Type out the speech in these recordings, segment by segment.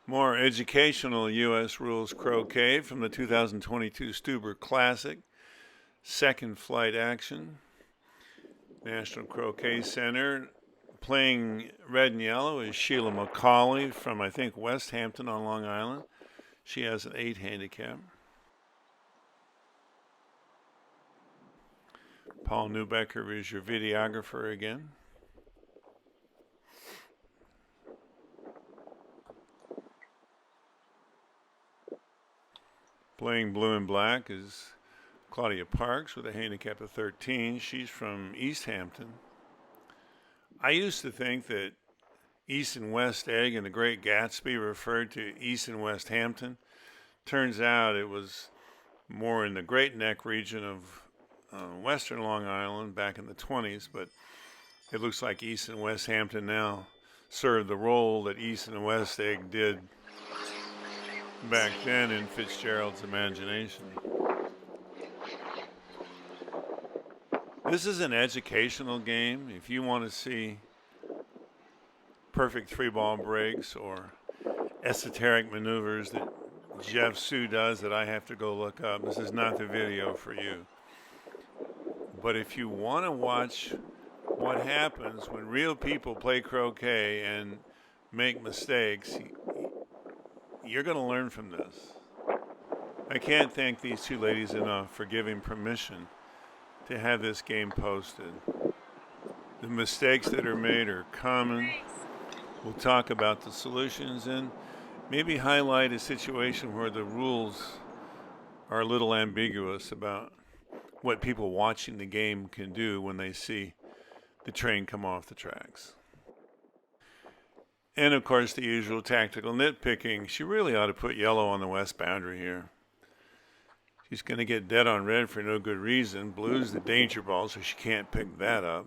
More educational U.S. rules croquet from the 2022 Steuber Classic. Second flight action. National Croquet Center. Playing red and yellow is Sheila McCauley from, I think, West Hampton on Long Island. She has an 8 handicap. Paul Neubecker is your videographer again. Playing blue and black is Claudia Parks with a handicap of 13. She's from East Hampton. I used to think that East and West Egg and the Great Gatsby referred to East and West Hampton. Turns out it was more in the Great Neck region of western Long Island back in the 20s, but it looks like East and West Hampton now serve the role that East and West Egg did back then in Fitzgerald's imagination. This is an educational game. If you want to see perfect 3-ball breaks or esoteric maneuvers that Jeff Sue does that I have to go look up, this is not the video for you. But if you want to watch what happens when real people play croquet and make mistakes, you're going to learn from this. I can't thank these two ladies enough for giving permission to have this game posted. The mistakes that are made are common. We'll talk about the solutions and maybe highlight a situation where the rules are a little ambiguous about what people watching the game can do when they see the train come off the tracks. And of course, the usual tactical nitpicking. She really ought to put yellow on the west boundary here. She's going to get dead on red for no good reason. Blue's the danger ball, so she can't pick that up.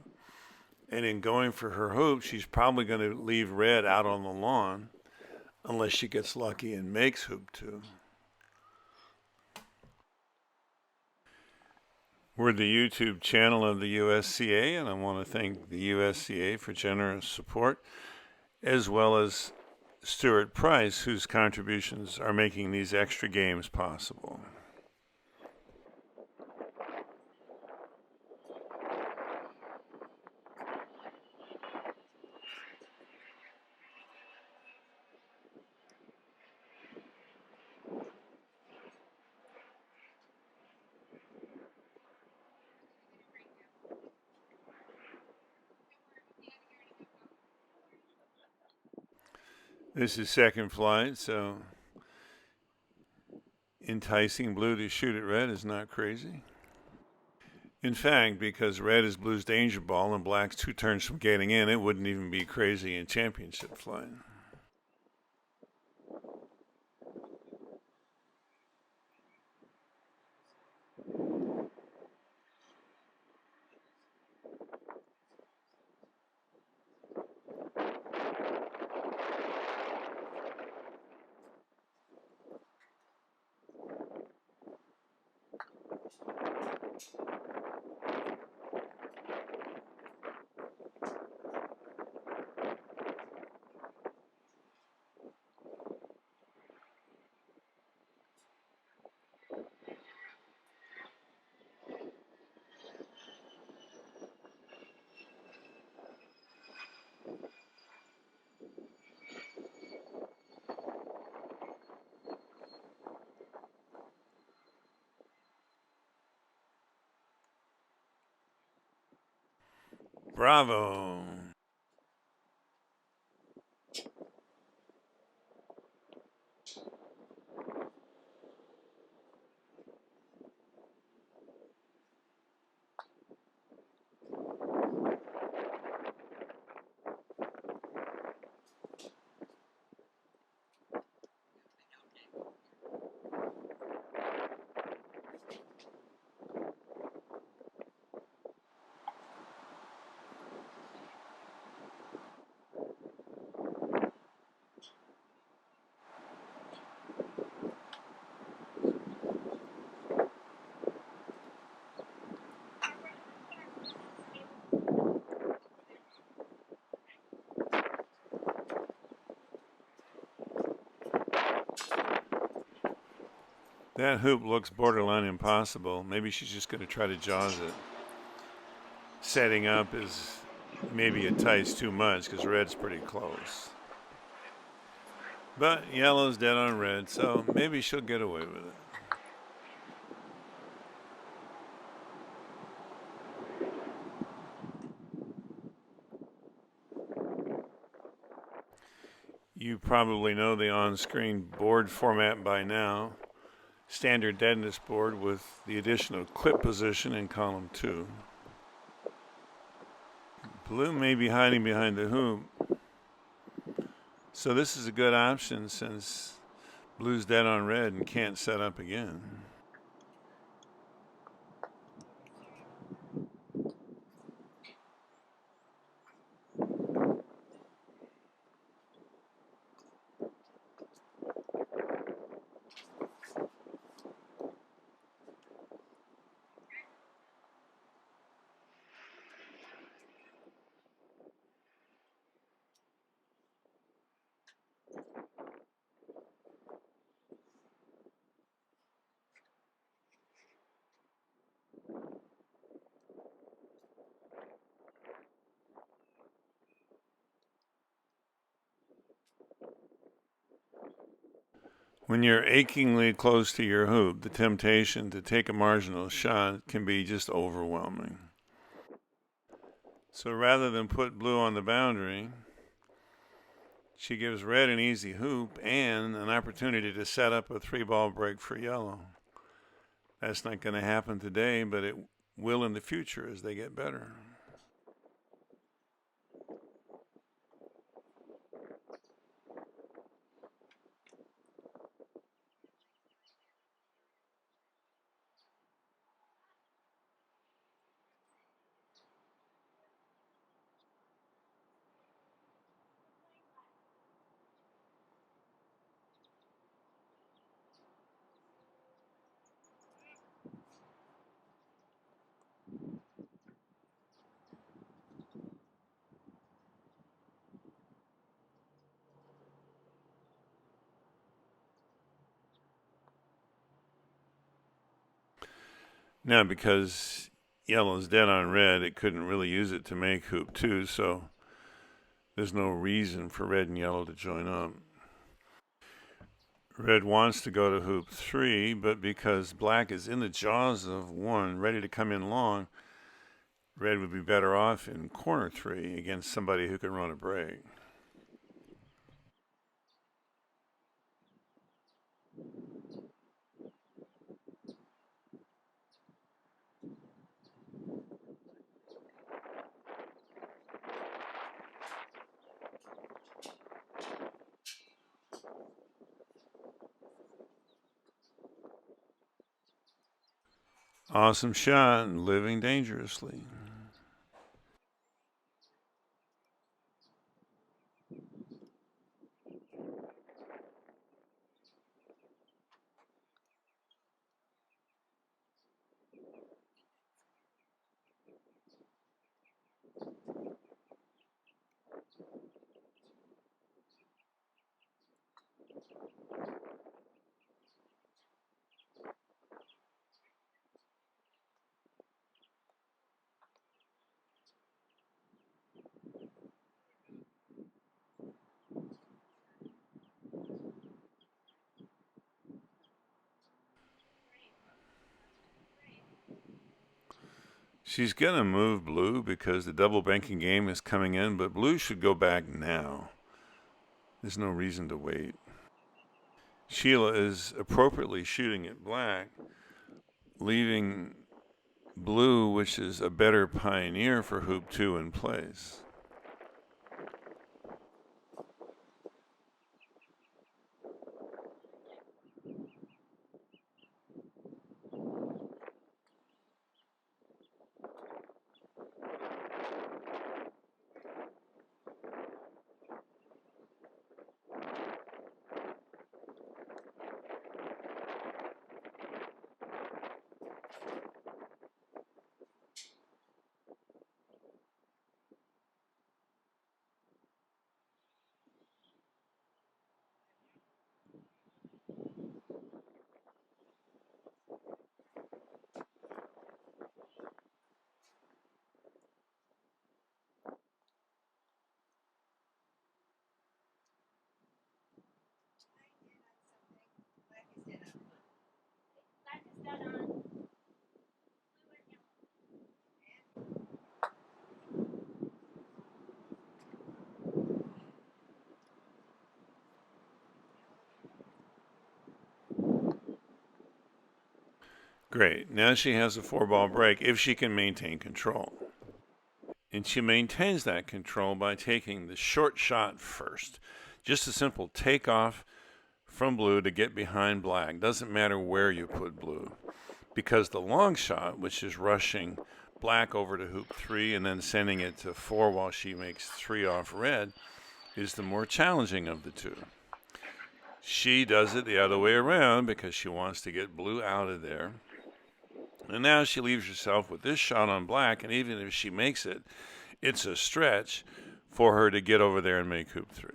And in going for her hoop, she's probably going to leave red out on the lawn unless she gets lucky and makes hoop 2. We're the YouTube channel of the USCA, and I want to thank the USCA for generous support, as well as Stuart Price, whose contributions are making these extra games possible. This is second flight, so enticing blue to shoot at red is not crazy. In fact, because red is blue's danger ball and black's 2 turns from getting in, it wouldn't even be crazy in championship flight. Bravo. That hoop looks borderline impossible. Maybe she's just going to try to jaws it. Setting up is maybe it ties too much because red's pretty close. But yellow's dead on red, so maybe she'll get away with it. You probably know the on-screen board format by now. Standard deadness board with the addition of clip position in column 2. Blue may be hiding behind the hoop. So this is a good option since blue's dead on red and can't set up again. When you're achingly close to your hoop, the temptation to take a marginal shot can be just overwhelming. So rather than put blue on the boundary, she gives red an easy hoop and an opportunity to set up a 3-ball break for yellow. That's not going to happen today, but it will in the future as they get better. Now, because yellow's dead on red, it couldn't really use it to make hoop 2, so there's no reason for red and yellow to join up. Red wants to go to hoop 3, but because black is in the jaws of 1, ready to come in long, red would be better off in corner 3 against somebody who can run a break. Awesome shot, living dangerously. She's going to move blue because the double banking game is coming in, but blue should go back now. There's no reason to wait. Sheila is appropriately shooting at black, leaving blue, which is a better pioneer for hoop 2 in place. Great. Now she has a 4-ball break if she can maintain control. And she maintains that control by taking the short shot first. Just a simple takeoff from blue to get behind black. Doesn't matter where you put blue. Because the long shot, which is rushing black over to hoop 3 and then sending it to 4 while she makes 3 off red, is the more challenging of the two. She does it the other way around because she wants to get blue out of there. And now she leaves herself with this shot on black, and even if she makes it, it's a stretch for her to get over there and make hoop 3.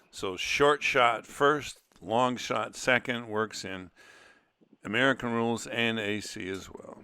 So short shot first, long shot second works in American rules and AC as well.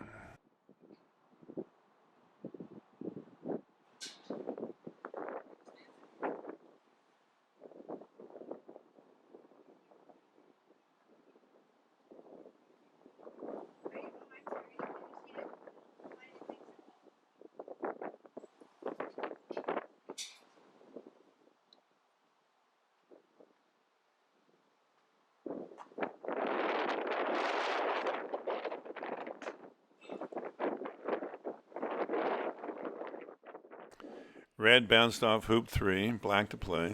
Red bounced off hoop 3, black to play.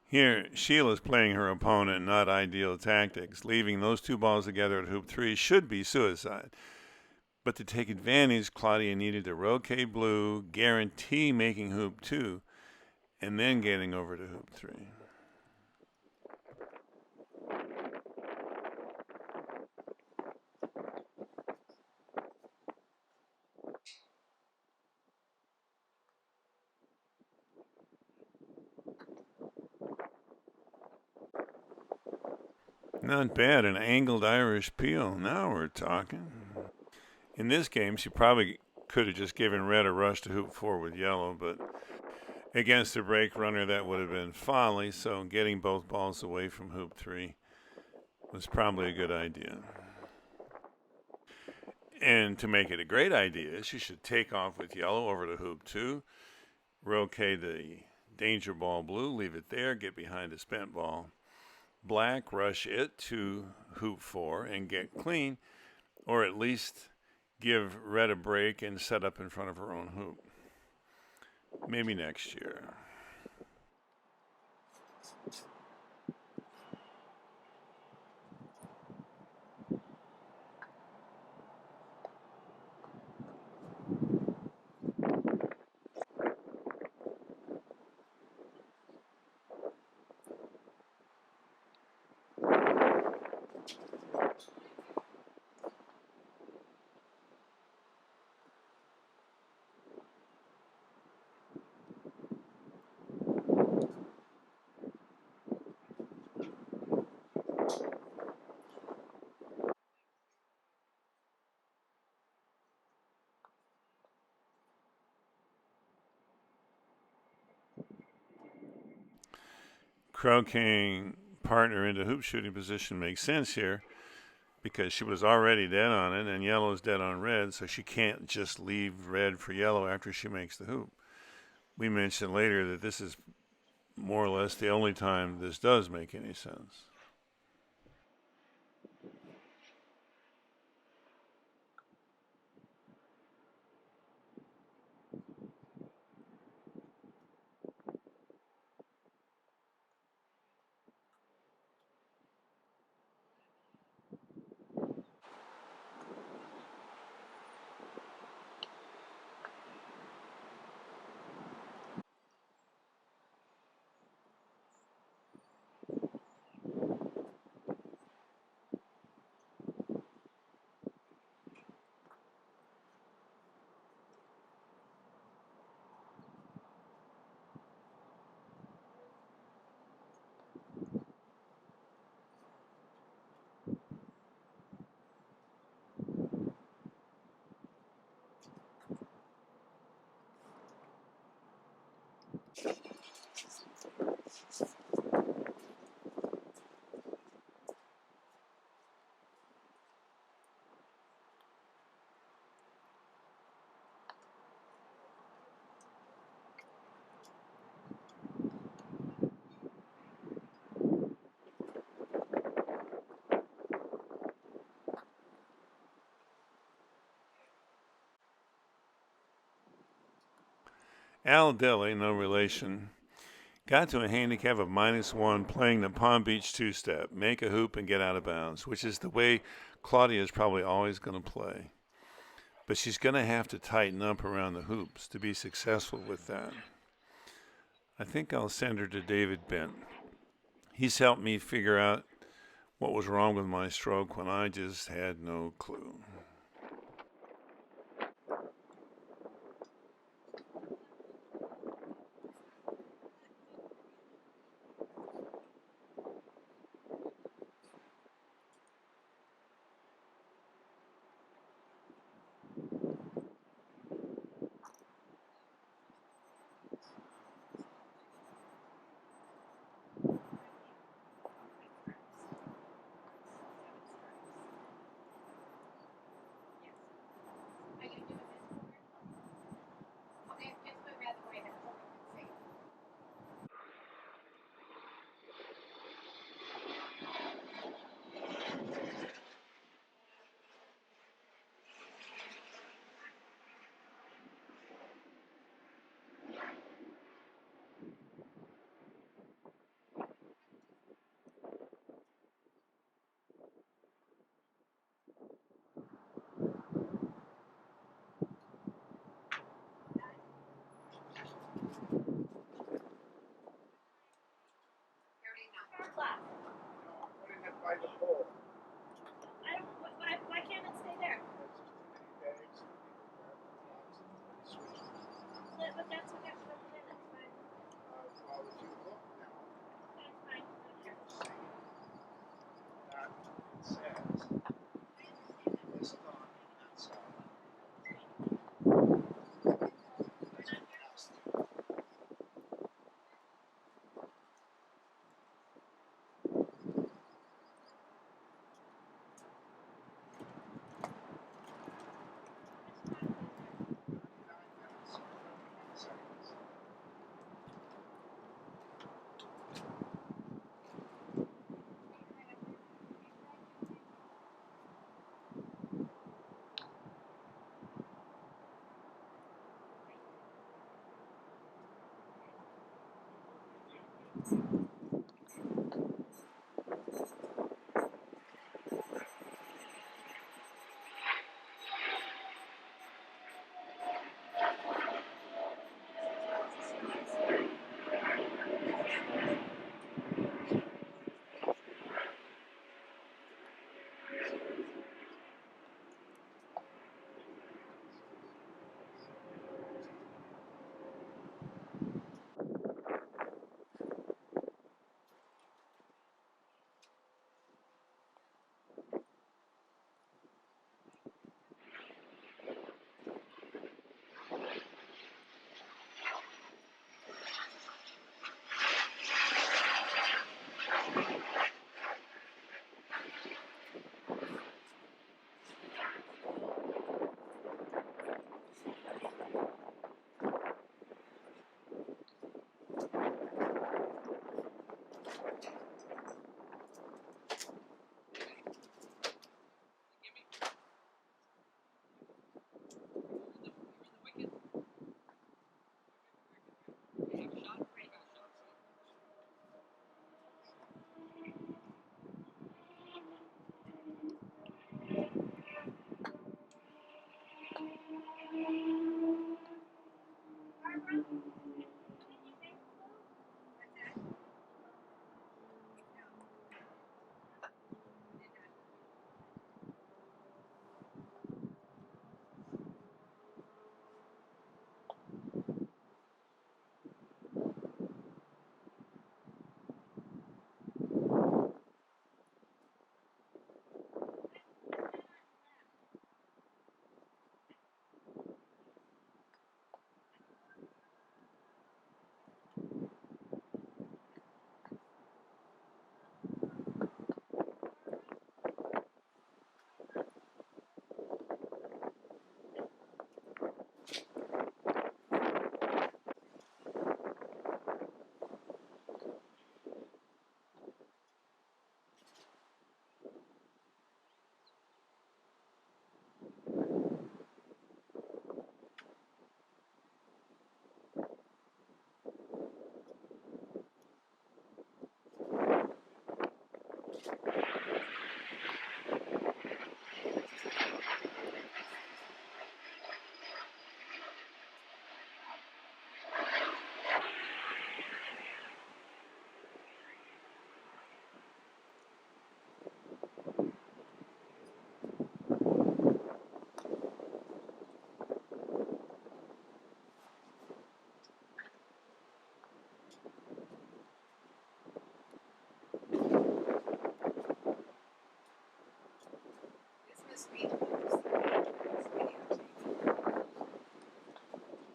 Here, Sheila's playing her opponent not ideal tactics. Leaving those 2 balls together at hoop 3 should be suicide. But to take advantage, Claudia needed to roquet blue, guarantee making hoop 2, and then getting over to hoop 3. Not bad, an angled Irish peel. Now we're talking. In this game, she probably could have just given red a rush to hoop 4 with yellow, but against a break runner, that would have been folly, so getting both balls away from hoop 3 was probably a good idea. And to make it a great idea, she should take off with yellow over to hoop 2, roquet the danger ball blue, leave it there, get behind the spent ball black, rush it to hoop 4 and get clean, or at least give red a break and set up in front of her own hoop. Maybe next year. Croqueting partner into hoop shooting position makes sense here because she was already dead on it and yellow is dead on red, so she can't just leave red for yellow after she makes the hoop. We mentioned later that this is more or less the only time this does make any sense. Al Dilley, no relation, got to a handicap of -1 playing the Palm Beach two-step, make a hoop and get out of bounds, which is the way Claudia is probably always going to play. But she's going to have to tighten up around the hoops to be successful with that. I think I'll send her to David Bent. He's helped me figure out what was wrong with my stroke when I just had no clue. Why can't it stay there? But that's what got plugged in. That's fine. That's fine.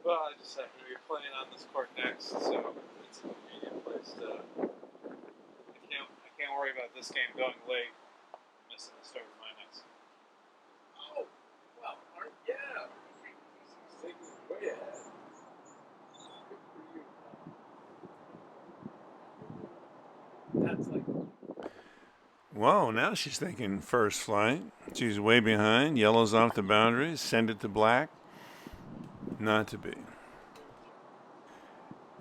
Well, I just said you're playing on this court next, so it's a convenient place to. I can't worry about this game going late, missing the start of my next. Oh, well, yeah. She's taking it way ahead. Good for you. That's like. Whoa, now she's thinking first flight. She's way behind. Yellow's off the boundary. Send it to black. Not to be.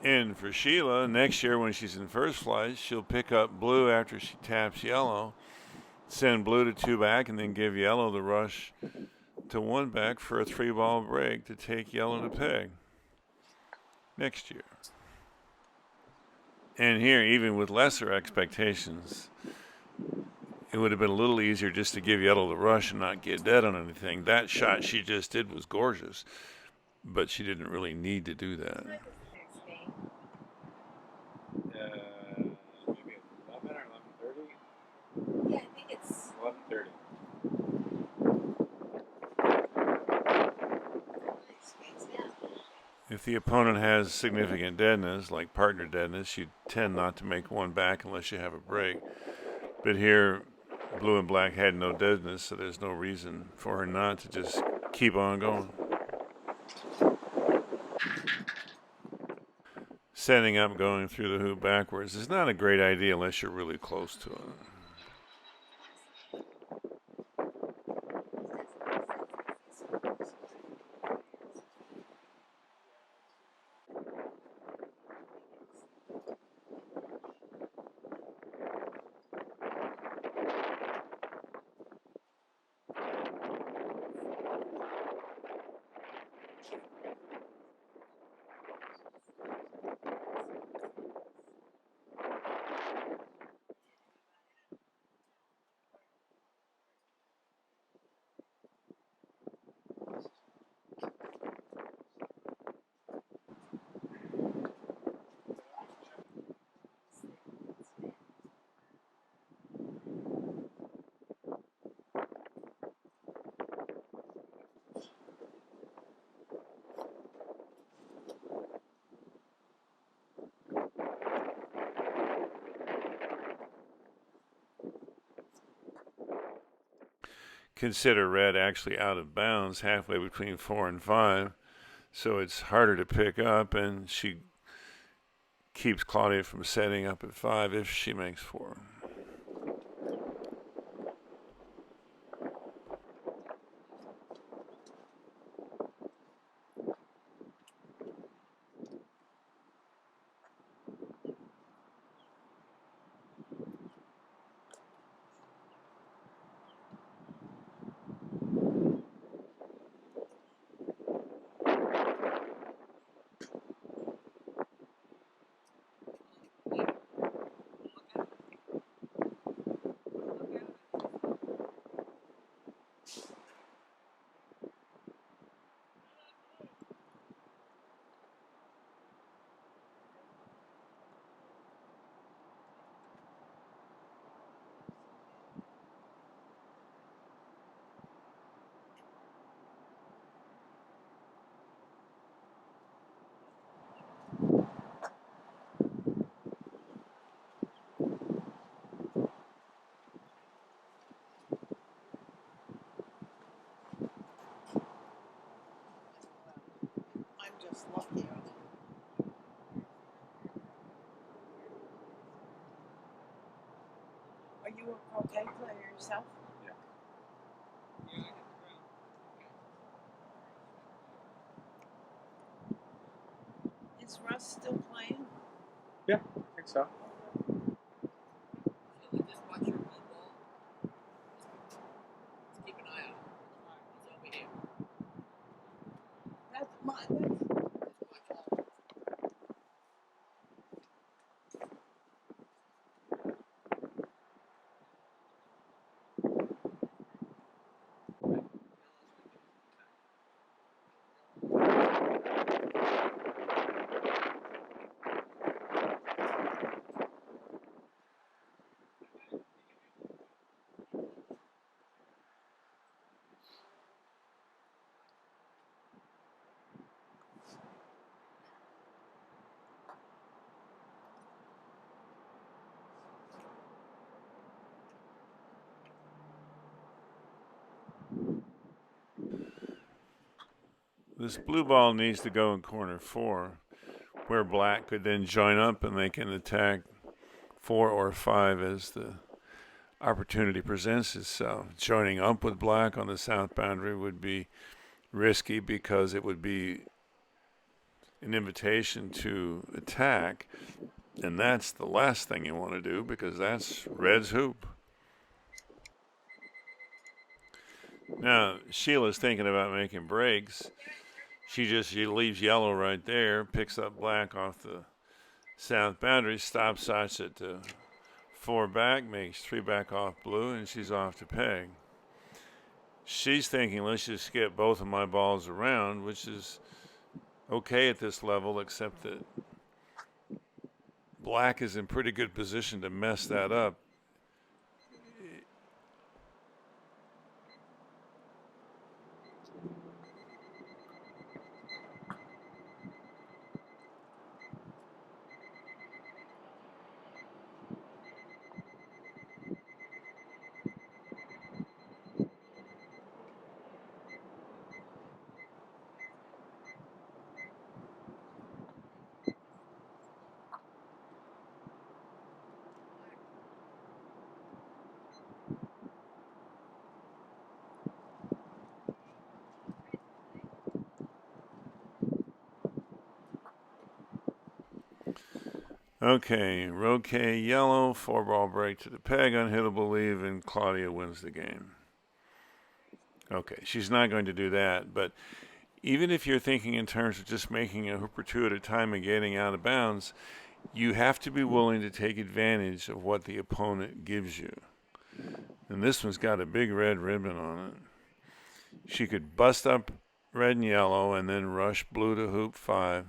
And for Sheila, next year when she's in first flight, she'll pick up blue after she taps yellow, send blue to 2 back, and then give yellow the rush to 1 back for a 3-ball break to take yellow to peg next year. And here, even with lesser expectations, it would have been a little easier just to give yellow the rush and not get dead on anything. That shot she just did was gorgeous, but she didn't really need to do that. Maybe 11 or 11:30. Yeah, I think it's 11:30. If the opponent has significant deadness, like partner deadness, you tend not to make 1 back unless you have a break. But here, blue and black had no deadness, so there's no reason for her not to just keep on going. Setting up going through the hoop backwards is not a great idea unless you're really close to it. Consider red actually out of bounds halfway between 4 and 5, so it's harder to pick up, and she keeps Claudia from setting up at 5 if she makes 4. I'm just lucky. Are you a croquet player yourself? Yeah. Is Russ still playing? Yeah, I think so. Shall we just watch your blue ball? This blue ball needs to go in corner 4, where black could then join up and they can attack 4 or 5 as the opportunity presents itself. Joining up with black on the south boundary would be risky because it would be an invitation to attack, and that's the last thing you want to do because that's red's hoop. Now, Sheila's thinking about making breaks. She leaves yellow right there, picks up black off the south boundary, stops shots at 4 back, makes 3 back off blue, and she's off to peg. She's thinking, let's just get both of my balls around, which is okay at this level, except that black is in pretty good position to mess that up. Okay, Croquet yellow, 4-ball break to the peg, unhittable leave, and Claudia wins the game. Okay, she's not going to do that, but even if you're thinking in terms of just making a hoop or two at a time and getting out of bounds, you have to be willing to take advantage of what the opponent gives you. And this one's got a big red ribbon on it. She could bust up red and yellow and then rush blue to hoop 5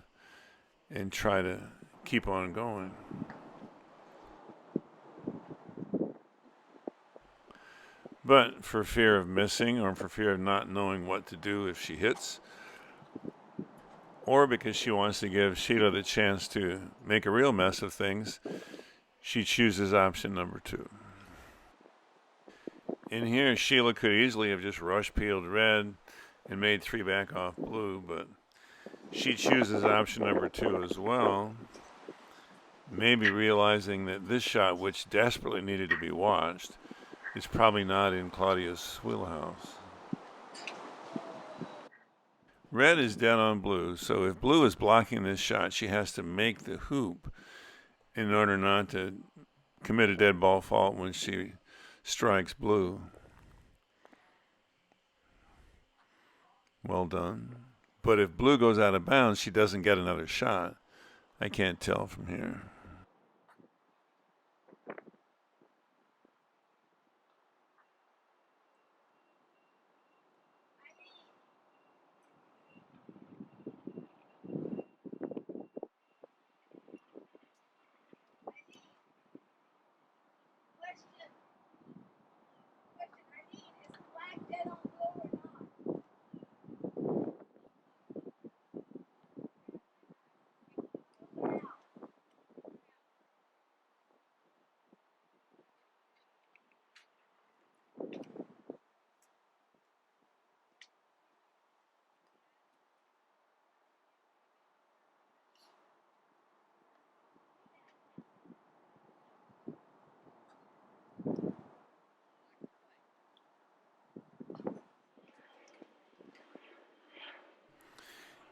and try to keep on going. But for fear of missing or for fear of not knowing what to do if she hits, or because she wants to give Sheila the chance to make a real mess of things, she chooses option number 2. In here, Sheila could easily have just rush peeled red and made 3 back off blue, but she chooses option number 2 as well, maybe realizing that this shot, which desperately needed to be watched, is probably not in Claudia's wheelhouse. Red is dead on blue, so if blue is blocking this shot, she has to make the hoop in order not to commit a dead ball fault when she strikes blue. Well done. But if blue goes out of bounds, she doesn't get another shot. I can't tell from here.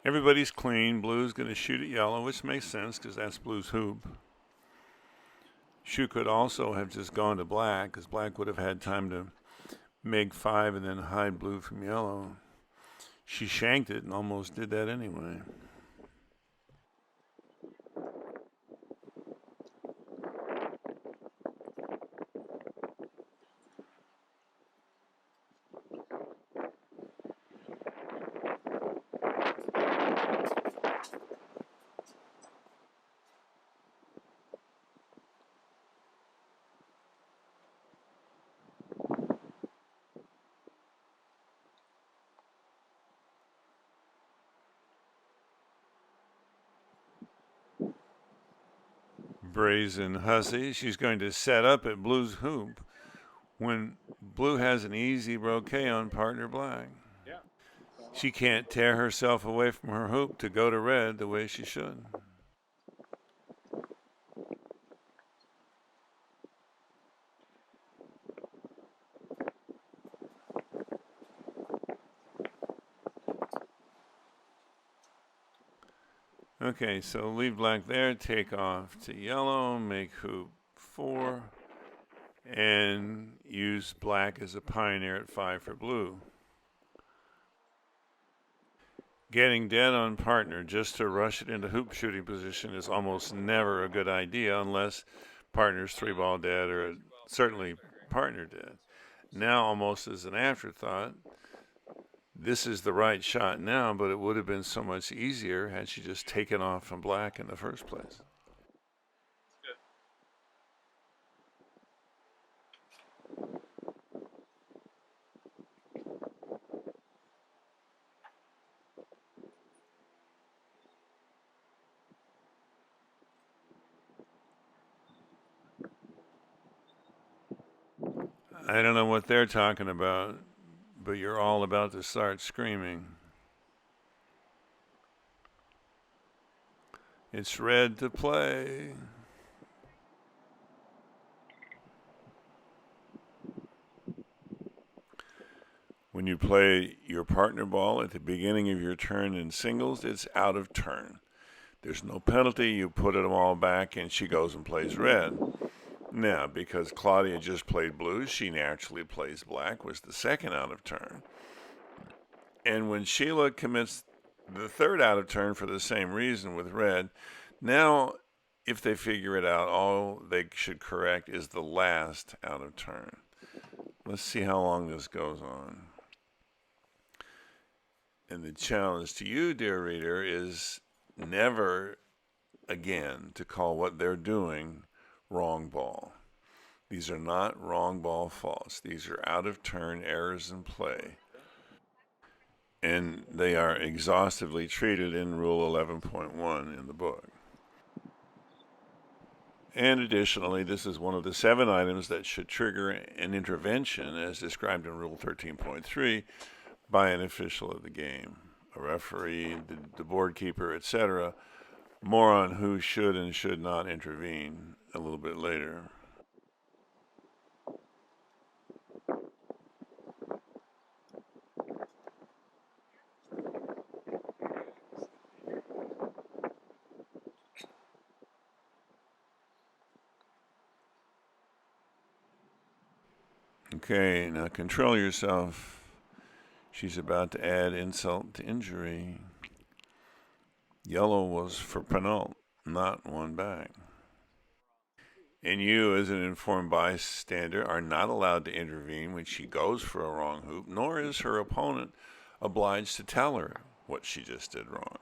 Everybody's clean. Blue's going to shoot at yellow, which makes sense because that's blue's hoop. She could also have just gone to black because black would have had time to make 5 and then hide blue from yellow. She shanked it and almost did that anyway. Brazen hussy. She's going to set up at blue's hoop when blue has an easy Croquet on partner black. Yeah. She can't tear herself away from her hoop to go to red the way she should. Okay, so leave black there, take off to yellow, make hoop 4, and use black as a pioneer at 5 for blue. Getting dead on partner just to rush it into hoop shooting position is almost never a good idea unless partner's 3-ball dead or certainly partner dead. Now, almost as an afterthought, this is the right shot now, but it would have been so much easier had she just taken off from black in the first place. I don't know what they're talking about, but you're all about to start screaming. It's red to play. When you play your partner ball at the beginning of your turn in singles, it's out of turn. There's no penalty. You put them all back, and she goes and plays red. Now, because Claudia just played blue, she naturally plays black, was the second out of turn. And when Sheila commits the third out of turn for the same reason with red, now if they figure it out, all they should correct is the last out of turn. Let's see how long this goes on. And the challenge to you, dear reader, is never again to call what they're doing wrong ball. These are not wrong ball faults. These are out of turn errors in play. And they are exhaustively treated in Rule 11.1 in the book. And additionally, this is one of the 7 items that should trigger an intervention as described in Rule 13.3 by an official of the game, a referee, the board keeper, etc. More on who should and should not intervene a little bit later. Okay, now control yourself. She's about to add insult to injury. Yellow was for penalt, not one back. And you, as an informed bystander, are not allowed to intervene when she goes for a wrong hoop, nor is her opponent obliged to tell her what she just did wrong.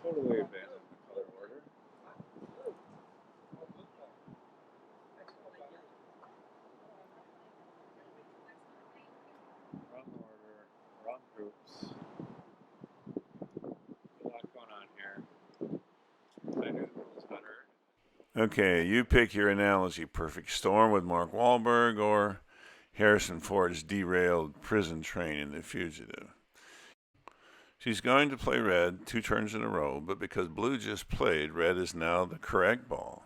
Totally abandoned the color order. Wrong order, wrong groups. A lot going on here. I knew the rules better. Okay, you pick your analogy. Perfect Storm with Mark Wahlberg or Harrison Ford's derailed prison train in The Fugitive. She's going to play red 2 turns in a row, but because blue just played, red is now the correct ball.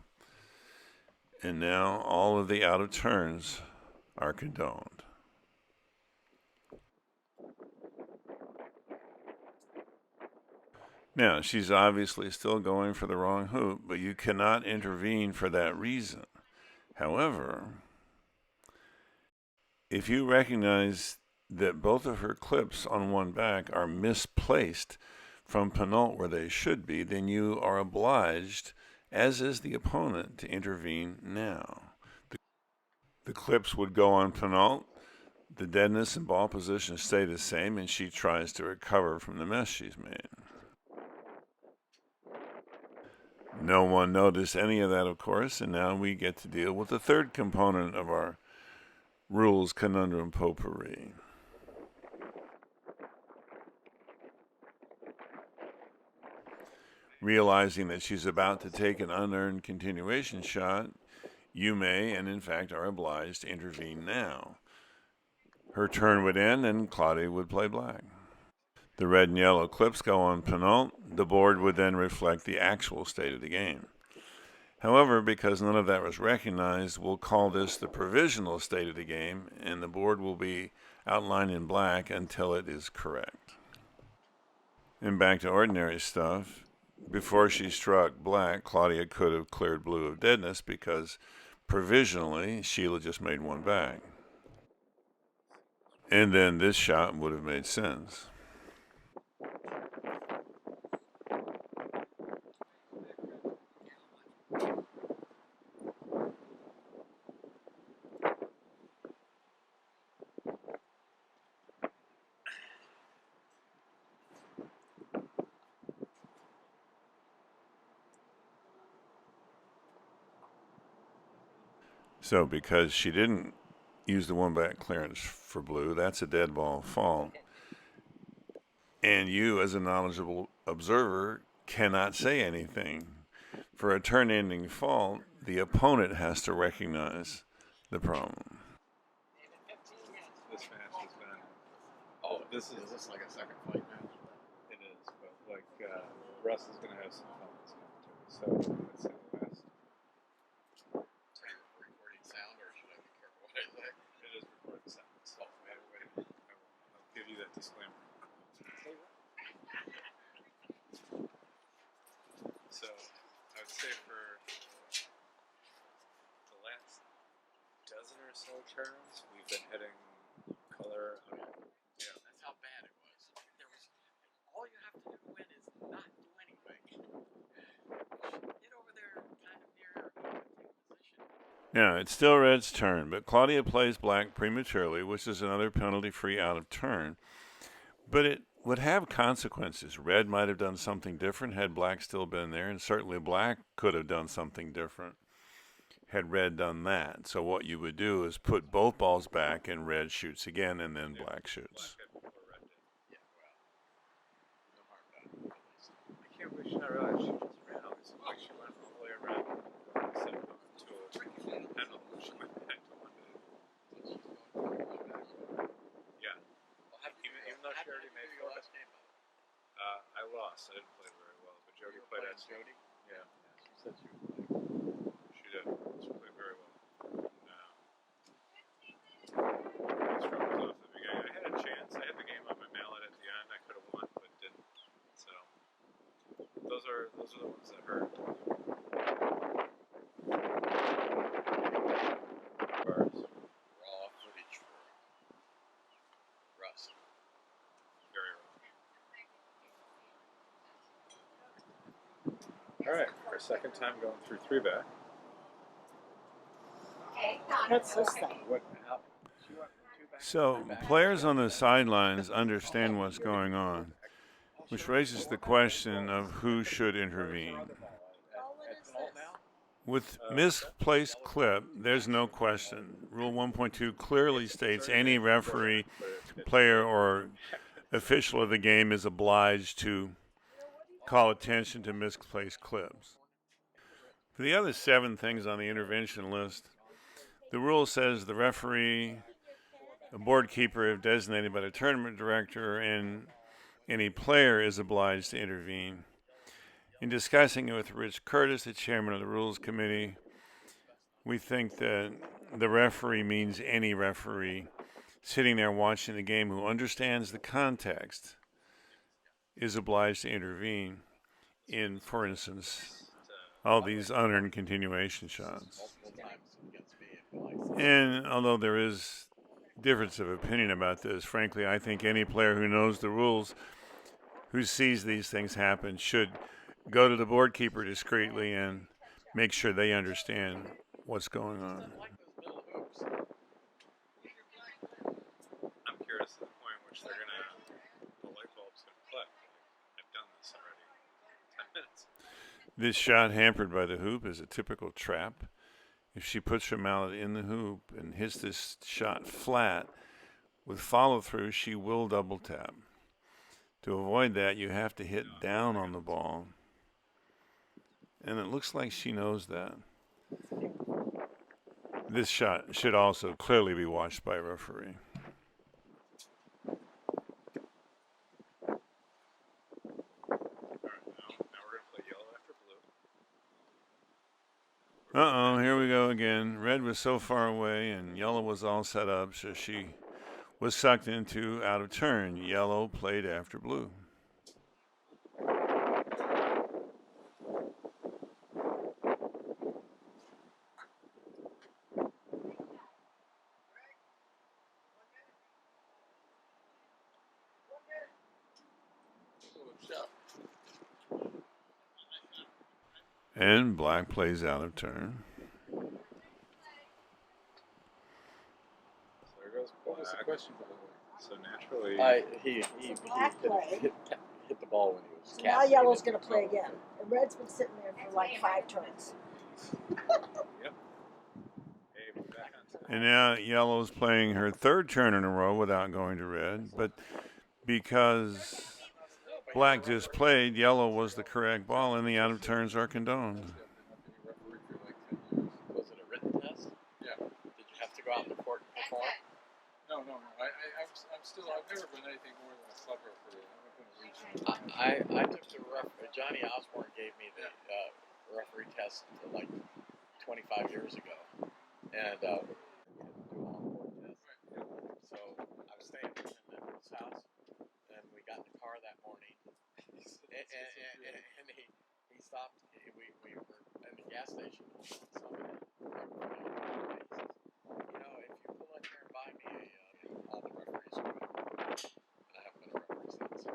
And now all of the out of turns are condoned. Now, she's obviously still going for the wrong hoop, but you cannot intervene for that reason. However, if you recognize that both of her clips on one back are misplaced from penult where they should be, then you are obliged, as is the opponent, to intervene now. The clips would go on penult, the deadness and ball position stay the same, and she tries to recover from the mess she's made. No one noticed any of that, of course, and now we get to deal with the third component of our rules conundrum potpourri. Realizing that she's about to take an unearned continuation shot, you may, and in fact are obliged, to intervene now. Her turn would end, and Claudia would play black. The red and yellow clips go on penult. The board would then reflect the actual state of the game. However, because none of that was recognized, we'll call this the provisional state of the game, and the board will be outlined in black until it is correct. And back to ordinary stuff. Before she struck black, Claudia could have cleared blue of deadness because provisionally Sheila just made one back. And then this shot would have made sense. So because she didn't use the one back clearance for blue, that's a dead ball fault. And you, as a knowledgeable observer, cannot say anything. For a turn-ending fault, the opponent has to recognize the problem. This match has been. Oh, is this like a second fight match? It is, but like Russ is going to have some fun with this commentary. So let's say the last. Are you recording sound, or should I be careful what I say? It is recording sound. So anyway, I'll give you that disclaimer. So I would say for the last dozen or so turns, we've been hitting color. Yeah, that's how bad it was. All you have to do to win is not do anything. Get over there, kind of near position. Now, it's still red's turn, but Claudia plays black prematurely, which is another penalty-free out of turn. But it would have consequences. Red might have done something different had black still been there, and certainly black could have done something different had red done that. So what you would do is put both balls back, and red shoots again, and then black shoots. Yeah, well, no harm done. I can't believe she not realized she just ran out. It's like she went all the way around instead of going to a pendulum. She went back to one. Yeah. Well, Even though she already made your four. last game, I lost. I didn't play very well, but Jody played at Jody. Yeah, She said she would play. she did. She played very well. Struggles off the beginning. I had a chance. I had the game on my mallet at the end. I could have won, but didn't. So those are the ones that hurt. Raw footage for Russ. Very raw. All right, our second time going through three back. What's this thing? What happened? She went two back. So players on the sidelines understand what's going on, which raises the question of who should intervene. With misplaced clip, there's no question. Rule 1.2 clearly states any referee, player, or official of the game is obliged to call attention to misplaced clips. For the other 7 things on the intervention list, the rule says the referee, a board keeper if designated by the tournament director, and any player is obliged to intervene. In discussing it with Rich Curtis, the chairman of the Rules Committee, we think that the referee means any referee sitting there watching the game who understands the context is obliged to intervene in, for instance, all these unearned continuation shots. And although there is difference of opinion about this. Frankly, I think any player who knows the rules, who sees these things happen, should go to the board keeper discreetly and make sure they understand what's going on. I like those middle hoops. I'm curious to the point in which the light bulb's gonna click. I've done this already. 10 minutes. This shot hampered by the hoop is a typical trap. If she puts her mallet in the hoop and hits this shot flat, with follow-through, she will double tap. To avoid that, you have to hit down on the ball. And it looks like she knows that. This shot should also clearly be watched by a referee. Uh-oh, here we go again. Red was so far away and yellow was all set up, so she was sucked into out of turn. Yellow played after blue. And black plays out of turn. There goes What was the black. question, by the way? So naturally, He black play. hit the ball when he was So now yellow's going to play again. And red's been sitting there for like 5 turns. hey, we're back on time. And now yellow's playing her third turn in a row without going to red. But because black just played, yellow was the correct ball, and the out of turns are condoned. I've been a referee for like 10 years. Was it a written test? Yeah. Did you have to go out in the court and perform? No. I'm still. I've never been anything more than a club referee. I've been a regional. I took the Johnny Osborne gave me the referee test like 25 years ago, and we had to do all court tests. So I was staying in his house, and we got in the car that morning, and he stopped. We were at the gas station. Somebody, you know, if you pull in here and buy me all the referees are good. And I haven't been a referee since.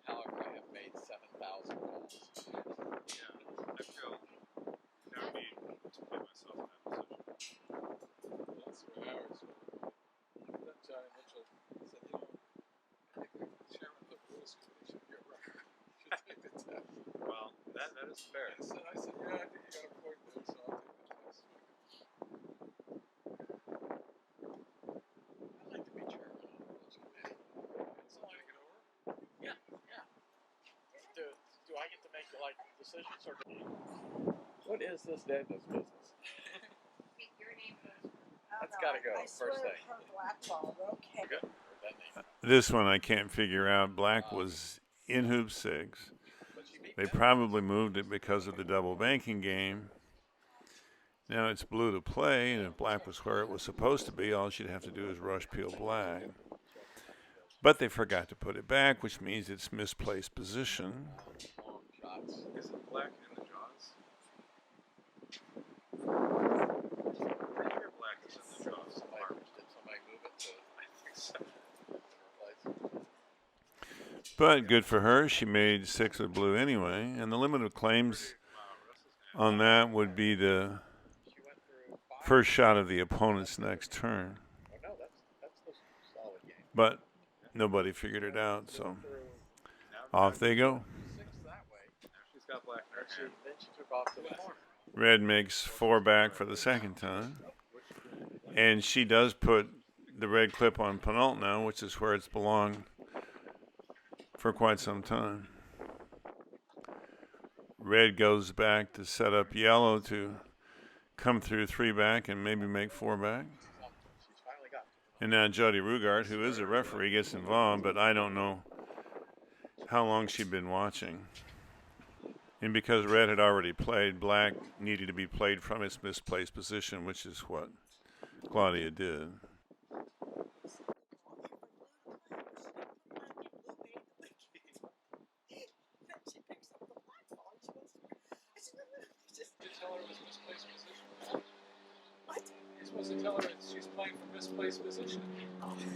However, I have made 7,000 calls. Yeah, I feel that would be to put myself in that position. That's the way I was. Then Johnny Mitchell said, you know, I think the chairman of the rules committee should be a referee. Should take the test. Well, that is fair. I said, yeah, I think you got a point there, so I'll take the test. I'd like to be chairman of the rules committee. So take it over. Yeah. Do I get to make like decisions or? What is this Daniel's business? Your name That's gotta go, I swear first thing. her black ball, okay. Good. Or that name. This one I can't figure out. Black was in hoop 6. They probably moved it because of the double banking game. Now it's blue to play, and if black was where it was supposed to be, all she'd have to do is rush peel black. But they forgot to put it back, which means it's misplaced position. Long shots. Is it black in the jaws? Pretty sure black is in the jaws. Did somebody move it to? I think so. Different place? But good for her. She made 6 with blue anyway. And the limit of claims on that would be the She went through 5. first shot of the opponent's next turn. Oh no, that's the solid game. But nobody figured it out, so Now off they go. 6 that way. Now she's got black in her hand. Then she took off to the corner. Red makes 4 back for the second time. And she does put the red clip on penult now, which is where it's belonged for quite some time. Red goes back to set up yellow to come through 3 back and maybe make 4 back. She's finally got. And now Jody Rugart, who is a referee, gets involved, but I don't know how long she'd been watching. And because red had already played, black needed to be played from its misplaced position, which is what Claudia did. She picks up the black ball and she goes, I said, no, just Did you tell her it was misplaced position? what? It's supposed to tell her she's playing from misplaced position.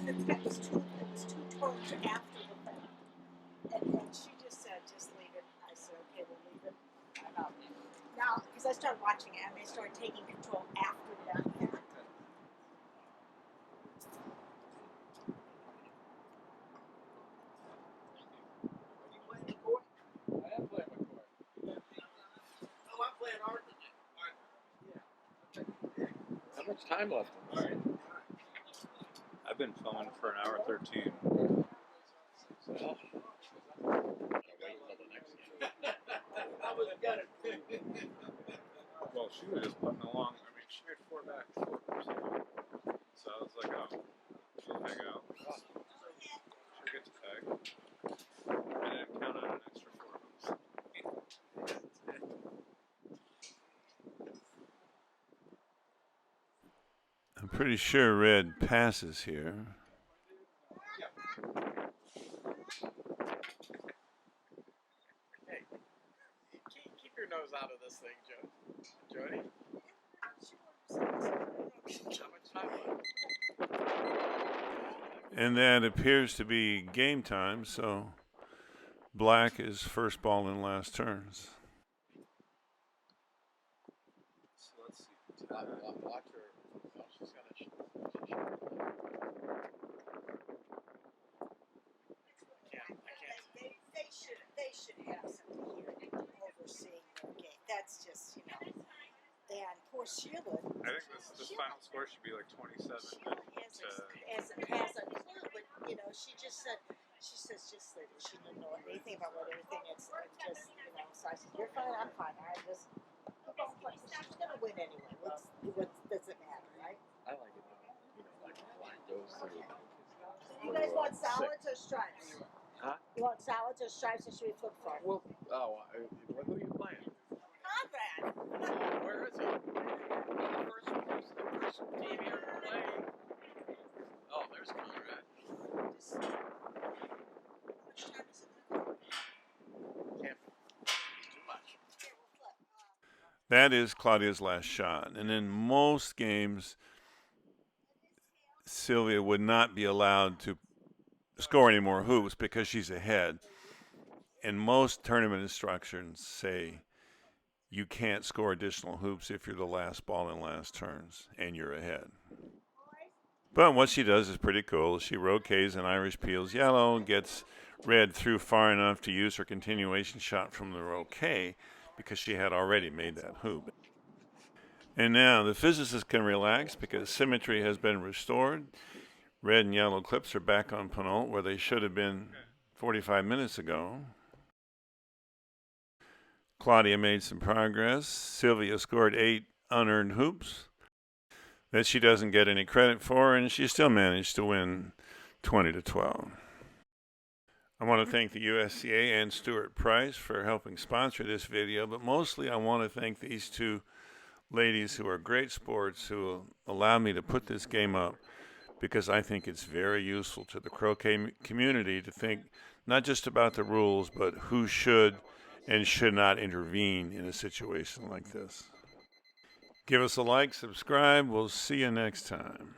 It was two tones after the fact. And she just said, just leave it. I said, okay, we'll leave it. Now, because I started watching it, and they started taking control after that fact. I am playing McCoy. Oh, I'm playing art tonight. How much time left? All right. I've been filming for an hour 13. Well, I'll wait until the next game. I was gonna. Well, she was just putting along. I mean, she made 4 back, 4%. So I was like, oh, she'll hang out. She'll get to tag. And then count on an extra 4 hoops. I'm pretty sure red passes here. Hey, keep your nose out of this thing, Jody. How much time left? And that appears to be game time, so black is first ball in last turns. So let's see. Watch her. Oh, she's gonna. They should have somebody here overseeing their game. That's just, and poor Sheila. I think this final score should be like 27. Sheila has a clue, but she just said, just leave it. She didn't know anything about what everything is. And just, so I said, you're fine, I'm fine. I just don't play. She's gonna win anyway. What does it matter, right? I like it. Like black goes through. You guys want solids or stripes? Huh? You want solids or stripes, or should we flip flop? Well, who are you playing? Conrad. Where is he? The first team here to play. Oh, there's Conrad. Can't. Too much. That is Claudia's last shot. And in most games, Sylvia would not be allowed to score any more hoops because she's ahead. And most tournament instructions say you can't score additional hoops if you're the last ball in last turns and you're ahead. But what she does is pretty cool. She roquets an Irish peels yellow, gets red through far enough to use her continuation shot from the roquet because she had already made that hoop. And now the physicists can relax because symmetry has been restored. Red and yellow clips are back on Penalt where they should have been 45 minutes ago. Claudia made some progress. Sylvia scored 8 unearned hoops that she doesn't get any credit for, and she still managed to win 20-12. I want to thank the USCA and Stuart Price for helping sponsor this video, but mostly I want to thank these two ladies who are great sports who allow me to put this game up because I think it's very useful to the croquet community to think not just about the rules, but who should and should not intervene in a situation like this. Give us a like, subscribe. We'll see you next time.